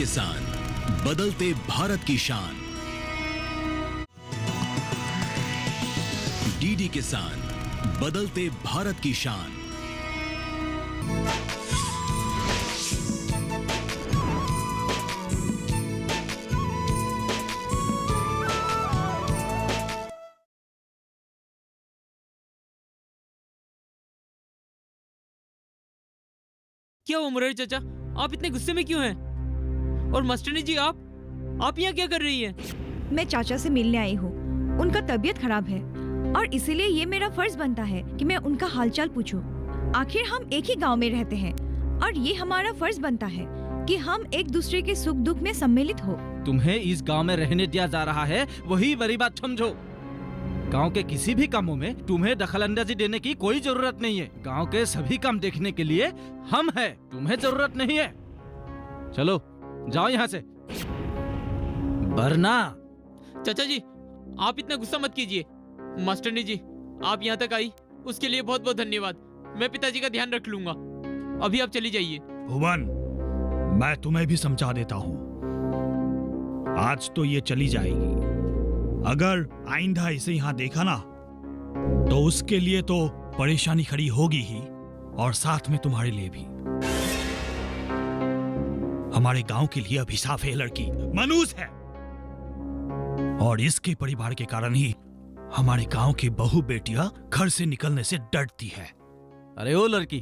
किसान, बदलते भारत की शान। डीडी किसान, बदलते भारत की शान। क्या हुआ मुरारी चाचा, आप इतने गुस्से में क्यों हैं? और मास्टरनी जी आप यहाँ क्या कर रही हैं? मैं चाचा से मिलने आई हूँ। उनका तबीयत खराब है और इसीलिए ये मेरा फर्ज बनता है कि मैं उनका हालचाल पूछूं। आखिर हम एक ही गांव में रहते हैं और ये हमारा फर्ज बनता है कि हम एक दूसरे के सुख दुख में सम्मिलित हो। तुम्हें इस गांव में रहने दिया जा रहा है, वही बड़ी बात समझो। गांव के किसी भी कामों में तुम्हें दखलंदाजी देने की कोई जरूरत नहीं है। गांव के सभी काम देखने के लिए हम हैं, तुम्हें जरूरत नहीं है। चलो जाओ यहाँ से, वरना। चाचा जी आप इतना गुस्सा मत कीजिए। मास्टरनी जी आप यहाँ तक आई उसके लिए बहुत बहुत धन्यवाद। मैं पिताजी का ध्यान रख लूंगा। अभी आप चली जाइए। भुवन, मैं तुम्हें भी समझा देता हूँ। आज तो ये चली जाएगी, अगर आइंदा इसे यहाँ देखा ना तो उसके लिए तो परेशानी खड़ी होगी ही, और साथ में तुम्हारे लिए भी। हमारे गांव के लिए अभिशाप है लड़की, मनूस है, और इसके परिवार के कारण ही हमारे गांव की बहू बेटियां घर से निकलने से डरती है। अरे ओ लड़की,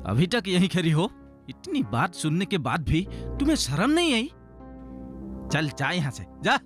अभी तक यहीं खड़ी हो? इतनी बात सुनने के बाद भी तुम्हें शर्म नहीं आई? चल जा यहाँ से, जा।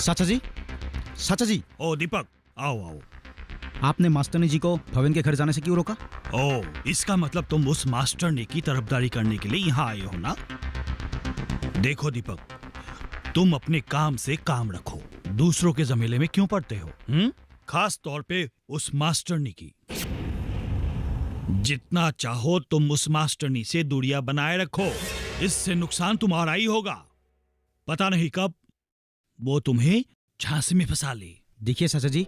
चाचा जी, चाचा जी। ओ दीपक, आओ आओ। आपने मास्टरनी जी को भवन के घर जाने से क्यों रोका? ओ, इसका मतलब तुम उस मास्टरनी की तरफदारी करने के लिए यहाँ आए हो ना? देखो दीपक, तुम अपने काम से काम रखो, दूसरों के झमेले में क्यों पड़ते हो? खास तौर पे उस मास्टरनी की। जितना चाहो तुम उस मास्टरनी से दूरियां बनाए रखो, इससे नुकसान तुम्हारा ही होगा। पता नहीं कब वो तुम्हें झांसे में फंसा ले। देखिए चाचा जी,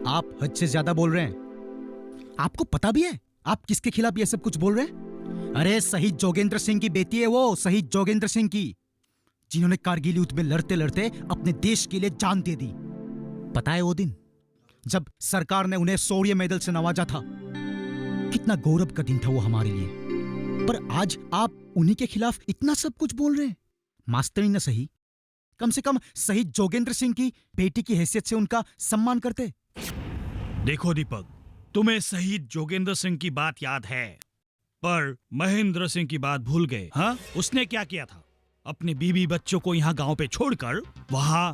आप हद से ज्यादा बोल रहे हैं। आपको पता भी है आप किसके खिलाफ ये सब कुछ बोल रहे हैं? अरे शहीद जोगेंद्र सिंह की बेटी है वो, शहीद जोगेंद्र सिंह की, जिन्होंने कारगिल युद्ध में लड़ते लड़ते अपने देश के लिए जान दे दी। पता है वो दिन जब सरकार ने उन्हें शौर्य मेडल से नवाजा था? कितना गौरव का दिन था वो हमारे लिए। पर आज आप उन्हीं के खिलाफ इतना सब कुछ बोल रहे हैं। मास्टरनी न सही, कम से कम शहीद जोगेंद्र सिंह की बेटी की हैसियत से उनका सम्मान करते। देखो दीपक, तुम्हें शहीद जोगेंद्र सिंह की बात याद है, पर महेंद्र सिंह की बात भूल गए। हाँ, उसने क्या किया था? अपने बीवी बच्चों को यहाँ गांव पे छोड़कर वहां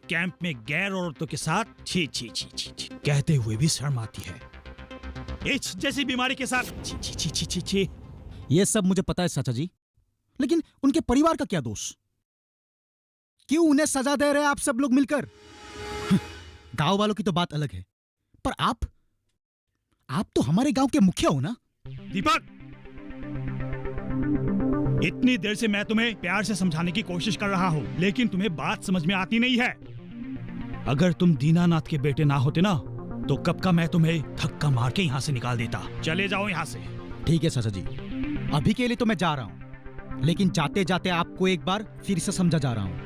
कैंप में गैर औरतों के साथ छी छी छी छी छी कहते हुए भी शर्म आती है। एच जैसी बीमारी के साथ छी छी छी छी छी छी। ये सब मुझे पता है चाचा जी, लेकिन उनके परिवार का क्या दोष? क्यों उन्हें सजा दे रहे हैं आप सब लोग मिलकर? गांव वालों की तो बात अलग है, पर आप तो हमारे गांव के मुखिया हो ना? दीपक, इतनी देर से मैं तुम्हें प्यार से समझाने की कोशिश कर रहा हूं, लेकिन तुम्हें बात समझ में आती नहीं है। अगर तुम दीनानाथ के बेटे ना होते ना, तो कब का मैं तुम्हें धक्का मार के यहाँ से निकाल देता। चले जाओ यहाँ से। ठीक है चाचा जी, अभी के लिए तो मैं जा रहा हूँ, लेकिन जाते जाते आपको एक बार फिर से समझा जा रहा हूँ।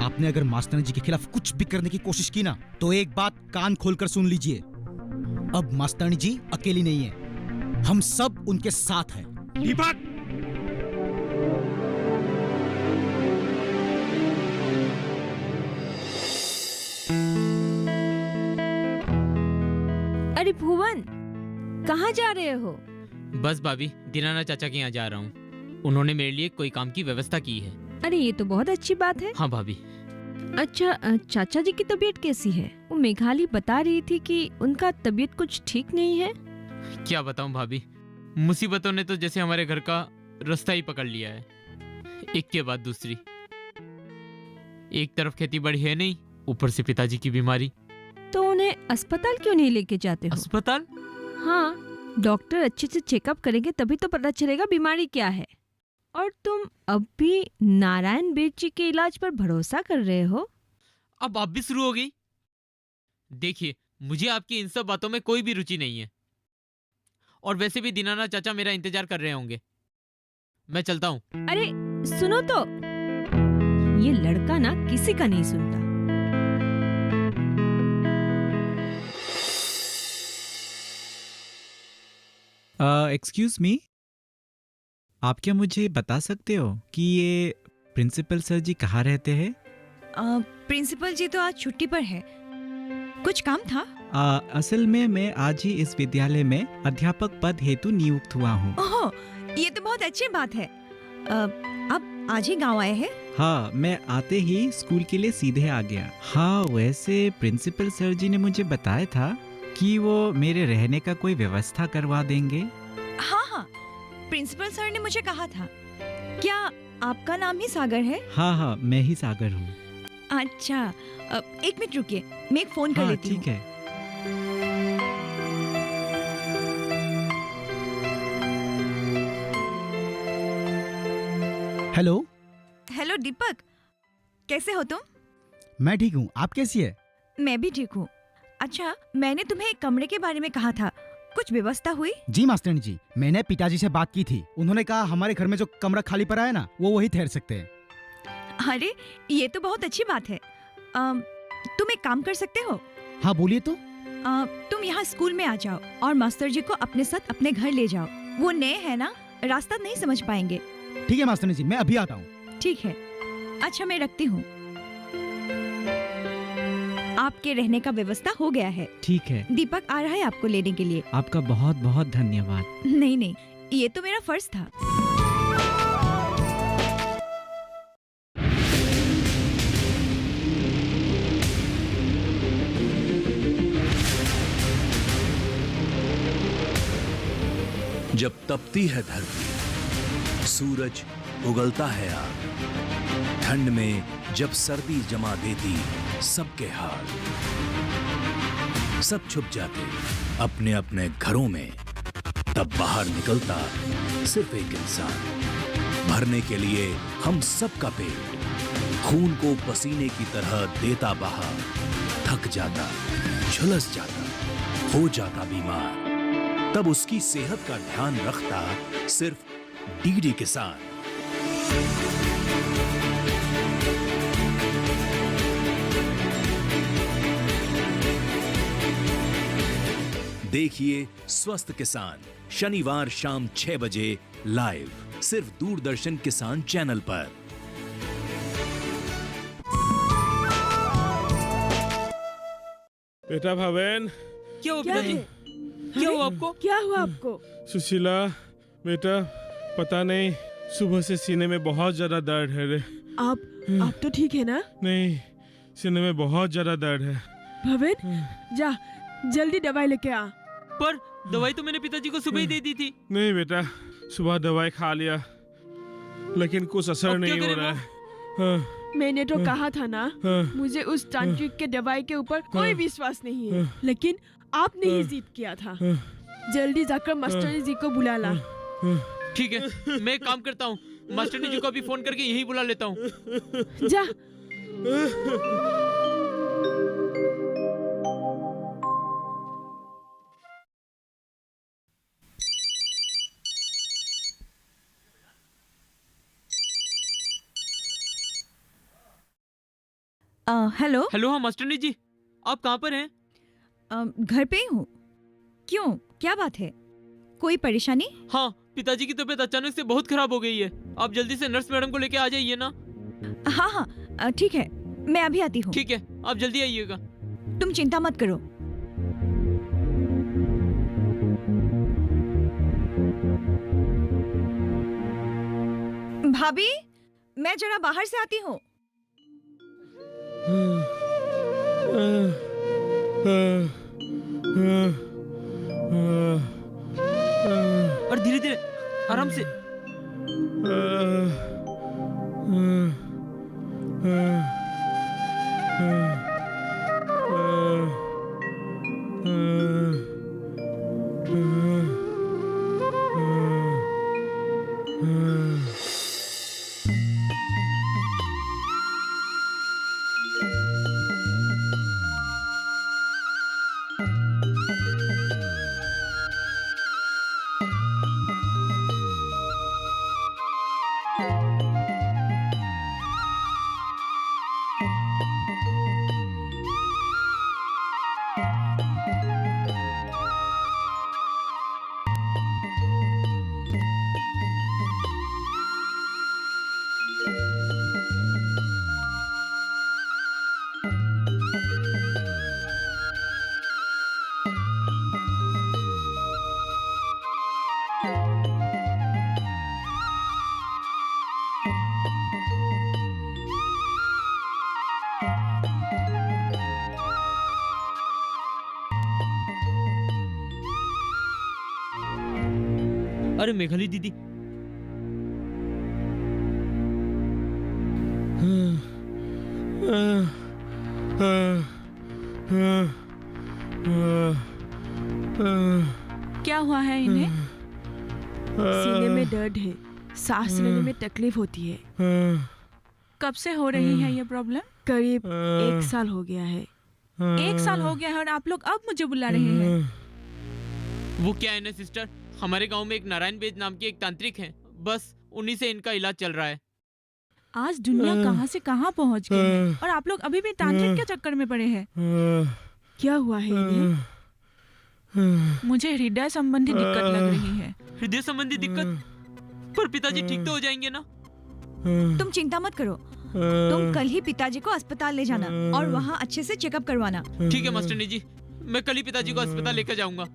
आपने अगर मास्टरनी जी के खिलाफ कुछ भी करने की कोशिश की ना, तो एक बात कान खोलकर सुन लीजिए। अब मास्टरनी जी अकेली नहीं है, हम सब उनके साथ हैं। दीपक, अरे भुवन, कहाँ जा रहे हो? बस भाभी, दीनानाथ चाचा के यहाँ जा रहा हूँ। उन्होंने मेरे लिए कोई काम की व्यवस्था की है। अरे ये तो बहुत अच्छी बात है। हाँ भाभी। अच्छा, चाचा जी की तबीयत कैसी है? वो मेघाली बता रही थी कि उनका तबीयत कुछ ठीक नहीं है। क्या बताऊं भाभी, मुसीबतों ने तो जैसे हमारे घर का रास्ता ही पकड़ लिया है, एक के बाद दूसरी। एक तरफ खेती बाड़ी है नहीं, ऊपर से पिताजी की बीमारी। तो उन्हें अस्पताल क्यों नहीं लेके जाते हो? अस्पताल? हाँ, डॉक्टर अच्छे से चेकअप करेंगे तभी तो पता चलेगा बीमारी क्या है। और तुम अब भी नारायण बेद जी के इलाज पर भरोसा कर रहे हो? अब आप भी शुरू हो गई। देखिए, मुझे आपकी इन सब बातों में कोई भी रुचि नहीं है। और वैसे भी दीनानाथ चाचा मेरा इंतजार कर रहे होंगे। मैं चलता हूँ। अरे सुनो तो, ये लड़का ना किसी का नहीं सुनता। एक्सक्यूज मी, आप क्या मुझे बता सकते हो कि ये प्रिंसिपल सर जी कहाँ रहते हैं? प्रिंसिपल जी तो आज छुट्टी पर है। कुछ काम था? असल में मैं आज ही इस विद्यालय में अध्यापक पद हेतु नियुक्त हुआ हूँ। ओह, ये तो बहुत अच्छी बात है। अब आज ही गांव आए हैं? हाँ, मैं आते ही स्कूल के लिए सीधे आ गया। हाँ, वैसे प्रिंसिपल सर जी ने मुझे बताया था कि वो मेरे रहने का कोई व्यवस्था करवा देंगे। हाँ, प्रिंसिपल सर ने मुझे कहा था। क्या आपका नाम ही सागर है? हाँ, मैं ही सागर हूँ। अच्छा, एक मिनट रुकिए, मैं एक फोन कर लेती हूँ। ठीक है। हेलो। हेलो दीपक, कैसे हो तुम? मैं ठीक हूँ, आप कैसी है? मैं भी ठीक हूँ। अच्छा, मैंने तुम्हें एक कमरे के बारे में कहा था, कुछ व्यवस्था हुई? जी मास्टरनी जी, मैंने पिताजी से बात की थी। उन्होंने कहा हमारे घर में जो कमरा खाली पड़ा है ना, वो वही ठहर सकते हैं। अरे, ये तो बहुत अच्छी बात है। तुम एक काम कर सकते हो? हाँ बोलिए तो। तुम यहाँ स्कूल में आ जाओ और मास्टर जी को अपने साथ अपने घर ले जाओ। वो नए हैं ना, रास्ता नहीं समझ पाएंगे। ठीक है मास्टरनी जी, मैं अभी आता हूँ। ठीक है। अच्छा, मैं रखती हूँ। आपके रहने का व्यवस्था हो गया है। ठीक है। दीपक आ रहा है आपको लेने के लिए। आपका बहुत बहुत धन्यवाद। नहीं, ये तो मेरा फर्ज था। जब तपती है धरती, सूरज उगलता है आग, ठंड में जब सर्दी जमा देती सबके हाल, सब छुप जाते अपने अपने घरों में, तब बाहर निकलता सिर्फ एक इंसान, भरने के लिए हम सबका पेट, खून को पसीने की तरह देता बहा, थक जाता, झुलस जाता, हो जाता बीमार, तब उसकी सेहत का ध्यान रखता सिर्फ डीडी किसान। देखिए स्वस्थ किसान शनिवार शाम 6 बजे लाइव, सिर्फ दूरदर्शन किसान चैनल पर। बेटा भवन। क्या हुआ पिताजी? क्या हुआ आपको? क्या हुआ आपको? सुशीला बेटा, पता नहीं, सुबह से सीने में बहुत ज्यादा दर्द है रे। आप तो ठीक है ना? नहीं, सीने में बहुत ज्यादा दर्द है। भवन, जा जल्दी दवाई लेके आ। पर दवाई तो मैंने पिताजी को सुबह ही दे दी थी। नहीं बेटा, सुबह दवाई खा लिया लेकिन कुछ असर अब क्या नहीं हो करें रहा माँ? है। हाँ, मैंने तो कहा था ना, हाँ, मुझे उस तांत्रिक के दवाई के ऊपर कोई विश्वास नहीं है, लेकिन आपने ही जिद किया था। जल्दी जाकर मास्टर जी को बुला ला। ठीक है, मैं एक काम करता हूँ, मास्टर जी को अभी फोन करके यही बुला लेता हूँ। जा। हेलो। हेलो, हाँ मास्टर जी, आप कहाँ पर हैं? घर पे ही हूँ। क्यों, क्या बात है? कोई परेशानी? हाँ, पिताजी की तबीयत अचानक से बहुत खराब हो गई है। आप जल्दी से नर्स मैडम को लेके आ जाइए ना। हाँ, ठीक है, मैं अभी आती हूँ। ठीक है, आप जल्दी आइएगा। तुम चिंता मत करो। भाभी, मैं जरा बाहर से आती हूँ। और धीरे धीरे, आराम से। अरे मेघाली दीदी, क्या हुआ है इन्हें? सीने में दर्द है, सांस लेने में तकलीफ होती है। कब से हो रही है ये प्रॉब्लम? करीब 1 साल हो गया है। 1 साल हो गया है और आप लोग अब मुझे बुला रहे हैं? वो क्या है ना सिस्टर, हमारे गांव में एक नारायण बेद नाम के एक तांत्रिक हैं, बस उन्हीं से इनका इलाज चल रहा है। आज दुनिया कहां से कहां पहुंच गई है और आप लोग अभी भी तांत्रिक के चक्कर में पड़े हैं। क्या हुआ है इन्हें? मुझे हृदय संबंधी दिक्कत लग रही है। हृदय संबंधी दिक्कत? पर पिताजी ठीक तो हो जाएंगे ना? तुम चिंता मत करो, तुम कल ही पिताजी को अस्पताल ले जाना और वहाँ अच्छे से चेकअप करवाना। ठीक है मास्टरनी जी, मैं कल ही पिताजी को अस्पताल लेकर जाऊंगा।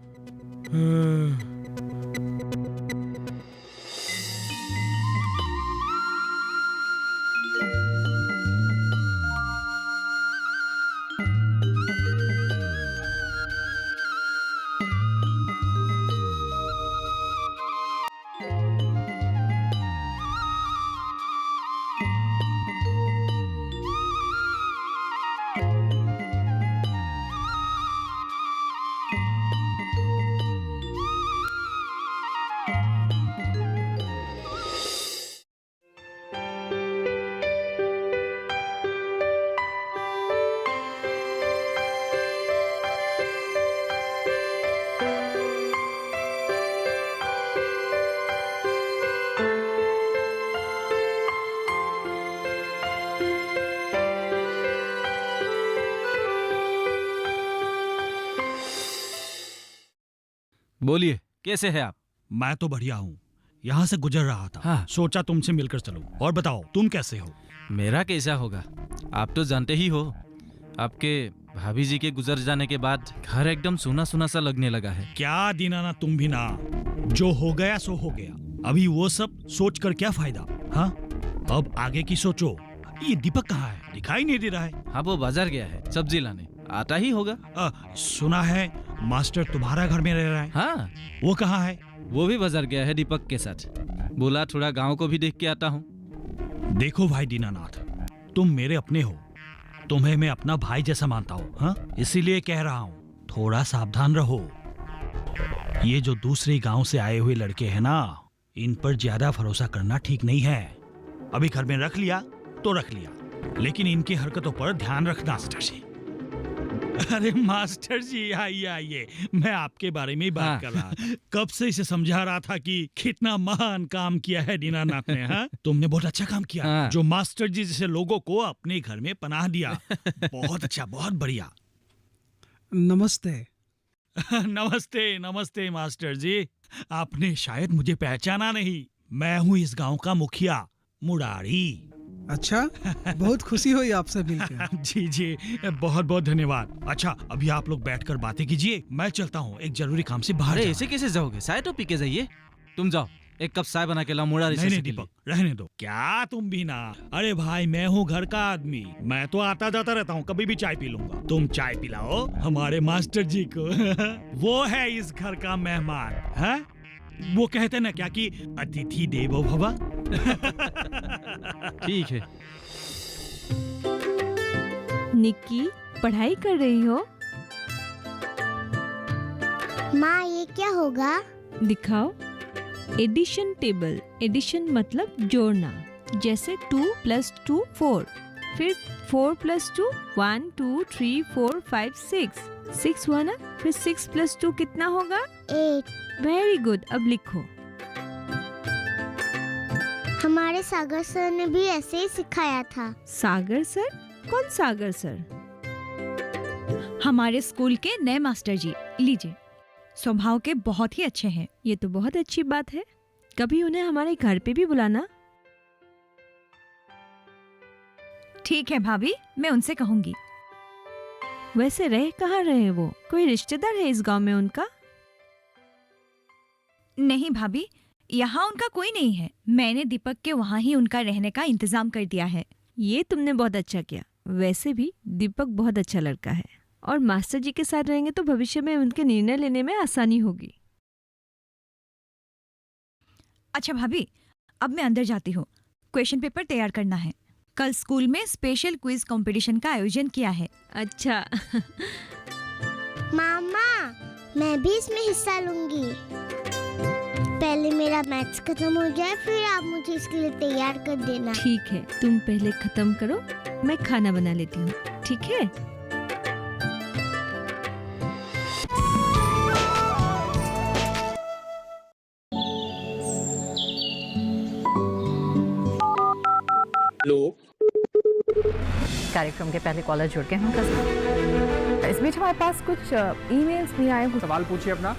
बोलिए, कैसे हैं आप? मैं तो बढ़िया हूँ, यहाँ से गुजर रहा था। हाँ। सोचा तुमसे मिलकर चलूं। और बताओ तुम कैसे हो? मेरा कैसा होगा, आप तो जानते ही हो। आपके भाभी जी के गुजर जाने के बाद घर एकदम सूना सूना सा लगने लगा है। क्या दीनाना, तुम भी ना, जो हो गया सो हो गया। अभी वो सब सोच कर क्या फायदा? हाँ, अब आगे की सोचो। ये दीपक कहाँ है? दिखाई नहीं दे रहा है। हाँ, वो बाजार गया है सब्जी लाने, आता ही होगा। सुना है मास्टर तुम्हारा घर में रह रहा है। हाँ, वो कहाँ है? वो भी बाजार गया है दीपक के साथ। बोला थोड़ा गांव को भी देख के आता हूँ। देखो भाई दीनानाथ, तुम मेरे अपने हो, तुम्हें मैं अपना भाई जैसा मानता हूँ। हाँ, इसीलिए कह रहा हूँ, थोड़ा सावधान रहो। ये जो दूसरे गांव से आए हुए लड़के हैं ना, इन पर ज्यादा भरोसा करना ठीक नहीं है। अभी घर में रख लिया तो रख लिया, लेकिन इनकी हरकतों पर ध्यान रखना मास्टर जी। अरे मास्टर जी, आइए आइए, मैं आपके बारे में ही बात कर रहा था। कब से इसे समझा रहा था कि कितना महान काम किया है दीनानाथ ने। हाँ, तुमने बहुत अच्छा काम किया। हाँ। जो मास्टर जी जैसे लोगों को अपने घर में पनाह दिया। बहुत अच्छा, बहुत बढ़िया। नमस्ते। नमस्ते नमस्ते मास्टर जी, आपने शायद मुझे पहचाना नहीं। मैं हूँ इस गांव का मुखिया, मुरारी। अच्छा, बहुत खुशी हुई आपसे मिलकर। जी जी, बहुत बहुत धन्यवाद। अच्छा, अभी आप लोग बैठकर बातें कीजिए, मैं चलता हूँ, एक जरूरी काम से बाहर अरे जाना ऐसे कैसे जाओगे? चाय तो पी के जाइए। तुम जाओ, एक कप चाय बना के लाओ मुड़ा नहीं रिसेस नहीं के लिए। दीपक, रहने दो। क्या तुम भी ना? अरे भाई, मैं हूँ घर का आदमी, मैं तो आता जाता रहता हूँ, कभी भी चाय पी लूंगा। तुम चाय पिलाओ हमारे मास्टर जी को। वो है इस घर का मेहमान है। वो कहते ना क्या कि अतिथि देवो भव। ठीक है। निक्की, पढ़ाई कर रही हो? माँ, ये क्या होगा? दिखाओ। Addition table. एडिशन मतलब जोड़ना। जैसे 2 + 2 4, फिर 4 + 2 1 2 3 4 5 6 6 हुआ ना? फिर 6 + 2 कितना होगा? 8। Very good. अब लिखो। हमारे सागर सर ने भी ऐसे ही सिखाया था। सागर सर? कौन सागर सर? हमारे स्कूल के नए मास्टर जी। लीजिए, स्वभाव के बहुत ही अच्छे हैं। ये तो बहुत अच्छी बात है। कभी उन्हें हमारे घर पे भी बुलाना। ठीक है भाभी, मैं उनसे कहूंगी। वैसे रह कहाँ रहे वो? कोई रिश्तेदार है इस गांव में उनका? नहीं भाभी, यहाँ उनका कोई नहीं है। मैंने दीपक के वहाँ ही उनका रहने का इंतजाम कर दिया है। ये तुमने बहुत अच्छा किया। वैसे भी दीपक बहुत अच्छा लड़का है और मास्टर जी के साथ रहेंगे तो भविष्य में उनके निर्णय लेने में आसानी होगी। अच्छा भाभी, अब मैं अंदर जाती हूँ। क्वेश्चन पेपर तैयार करना है। कल स्कूल में स्पेशल क्विज कंपटीशन का आयोजन किया है। अच्छा। मामा, मैं भी इसमें हिस्सा लूंगी। पहले मेरा मैथ्स खत्म हो जाए, फिर आप मुझे इसके लिए तैयार कर देना। ठीक है, तुम पहले खत्म करो, मैं खाना बना लेती हूँ। ठीक है? हेलो। कार्यक्रम के पहले कॉलर जुड़ गए हैं। इस बीच हमारे पास कुछ ईमेल्स भी आए हैं। सवाल पूछिए अपना।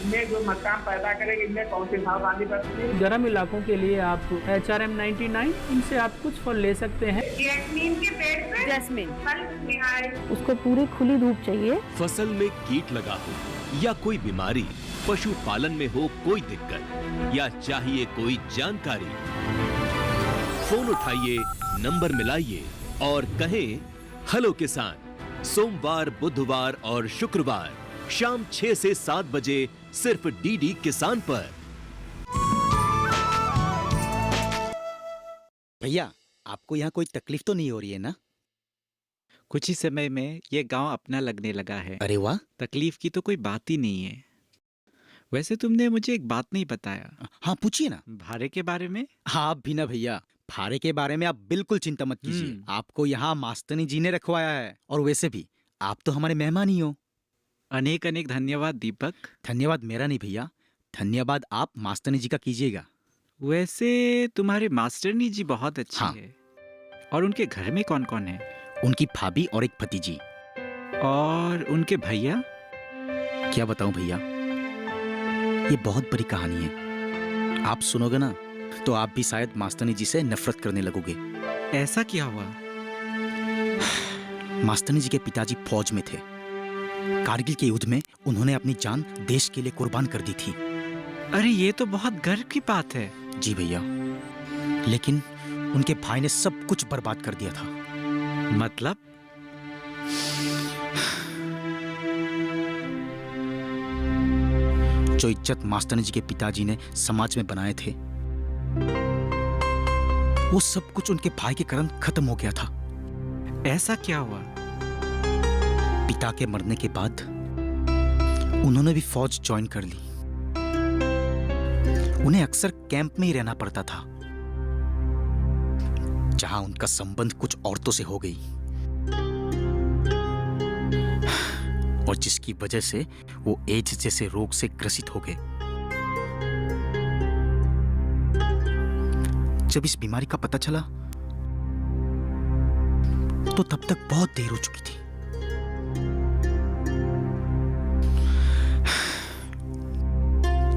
में जो मकान पैदा करेंगे, इनमें कौन सी सावधानी बरतनी है? गर्म इलाकों के लिए आप HRM 99 इनसे आप कुछ फल ले सकते हैं। जैस्मीन के पेड़ पे जैस्मीन फल निहाय। उसको पूरी खुली धूप चाहिए। फसल में कीट लगा हो या कोई बीमारी, पशुपालन में हो कोई दिक्कत या चाहिए कोई जानकारी, फोन उठाइए, नंबर मिलाइए और कहें हेलो किसान। सोमवार, बुधवार और शुक्रवार शाम 6 से 7 बजे सिर्फ डीडी किसान पर। भैया, आपको यहाँ कोई तकलीफ तो नहीं हो रही है ना? कुछ ही समय में ये गांव अपना लगने लगा है। अरे वाह। तकलीफ की तो कोई बात ही नहीं है। वैसे तुमने मुझे एक बात नहीं बताया। हाँ, पूछिए ना। भाड़े के बारे में? हाँ, आप भी ना भैया, भाड़े के बारे में आप बिल्कुल चिंता मत कीजिए। आपको यहाँ मास्टरनी जी ने रखवाया है। और वैसे भी आप तो हमारे मेहमान ही हो। अनेक अनेक धन्यवाद दीपक। धन्यवाद मेरा नहीं भैया, धन्यवाद आप मास्टरनी जी का कीजिएगा। वैसे तुम्हारे मास्टरनी जी बहुत अच्छी हाँ। है। और उनके घर में कौन कौन है? उनकी भाभी और एक भतीजी। और उनके भैया? क्या बताऊं भैया, ये बहुत बड़ी कहानी है। आप सुनोगे ना तो आप भी शायद मास्टरनी जी से नफरत करने लगोगे। ऐसा क्या हुआ? मास्टरनी जी के पिताजी फौज में थे। कारगिल के युद्ध में उन्होंने अपनी जान देश के लिए कुर्बान कर दी थी। अरे ये तो बहुत गर्व की बात है। जी भैया, लेकिन उनके भाई ने सब कुछ बर्बाद कर दिया था। मतलब? जो इज्जत मास्टरनी जी के पिताजी ने समाज में बनाए थे, वो सब कुछ उनके भाई के कारण खत्म हो गया था। ऐसा क्या हुआ? पिता के मरने के बाद उन्होंने भी फौज ज्वाइन कर ली। उन्हें अक्सर कैंप में ही रहना पड़ता था, जहां उनका संबंध कुछ औरतों से हो गई और जिसकी वजह से वो एड्स जैसे रोग से ग्रसित हो गए। जब इस बीमारी का पता चला तो तब तक बहुत देर हो चुकी थी।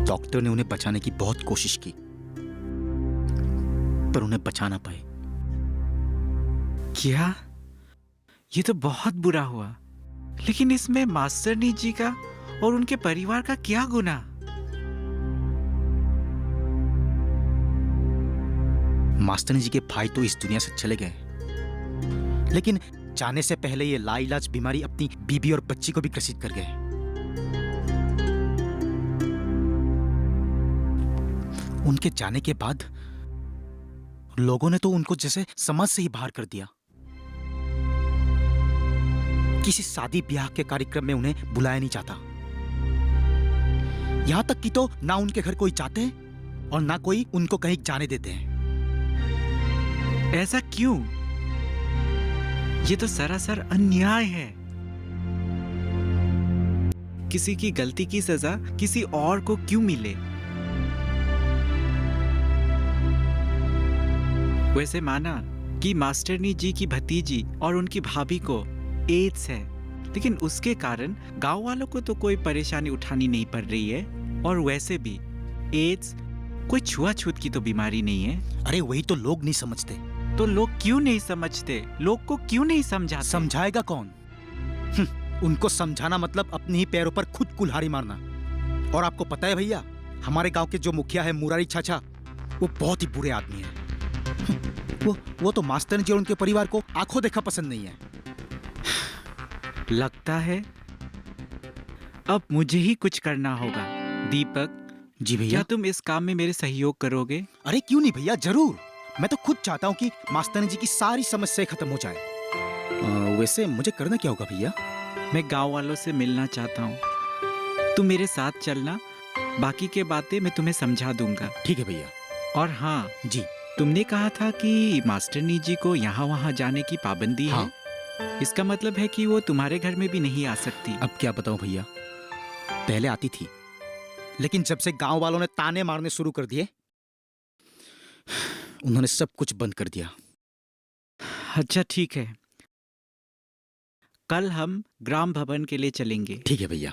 डॉक्टर ने उन्हें बचाने की बहुत कोशिश की, पर उन्हें बचा ना पाए। क्या? ये तो बहुत बुरा हुआ। लेकिन इसमें मास्टरनी जी का और उनके परिवार का क्या गुनाह? मास्टरनी जी के भाई तो इस दुनिया से चले गए, लेकिन जाने से पहले ये लाइलाज बीमारी अपनी बीबी और बच्ची को भी ग्रसित कर गए। उनके जाने के बाद लोगों ने तो उनको जैसे समाज से ही बाहर कर दिया। किसी शादी ब्याह के कार्यक्रम में उन्हें बुलाया नहीं जाता। यहां तक कि तो ना उनके घर कोई जाते हैं और ना कोई उनको कहीं जाने देते हैं। ऐसा क्यों? ये तो सरासर अन्याय है। किसी की गलती की सजा किसी और को क्यों मिले? वैसे माना कि मास्टरनी जी की भतीजी और उनकी भाभी को एड्स है, लेकिन उसके कारण गांव वालों को तो कोई परेशानी उठानी नहीं पड़ रही है। और वैसे भी एड्स कोई छुआछूत की तो बीमारी नहीं है। अरे वही तो लोग नहीं समझते। तो लोग क्यों नहीं समझते? लोग को क्यों नहीं समझाते? समझाएगा कौन? उनको समझाना मतलब अपने ही पैरों पर खुद कुल्हाड़ी मारना। और आपको पता है भैया, हमारे गांव के जो मुखिया है मुरारी चाचा, वो बहुत ही बुरे आदमी है। वो तो मास्टर जी और उनके परिवार को आंखों देखा पसंद नहीं है। लगता है अब मुझे ही कुछ करना होगा। दीपक जी भैया, क्या तुम इस काम में मेरे सहयोग करोगे? अरे क्यों नहीं भैया, जरूर। मैं तो खुद चाहता हूँ कि मास्टर जी की सारी समस्याएं खत्म हो जाए। वैसे मुझे करना क्या होगा भैया? मैं गांव वालों से मिलना चाहता हूँ, तुम मेरे साथ चलना, बाकी के बातें मैं तुम्हें समझा दूंगा। ठीक है भैया। और हाँ जी, तुमने कहा था कि मास्टरनी जी को यहाँ वहाँ जाने की पाबंदी हाँ। है। इसका मतलब है कि वो तुम्हारे घर में भी नहीं आ सकती। अब क्या बताऊं भैया, पहले आती थी, लेकिन जब से गांव वालों ने ताने मारने शुरू कर दिए, उन्होंने सब कुछ बंद कर दिया। अच्छा ठीक है, कल हम ग्राम भवन के लिए चलेंगे। ठीक है भैया।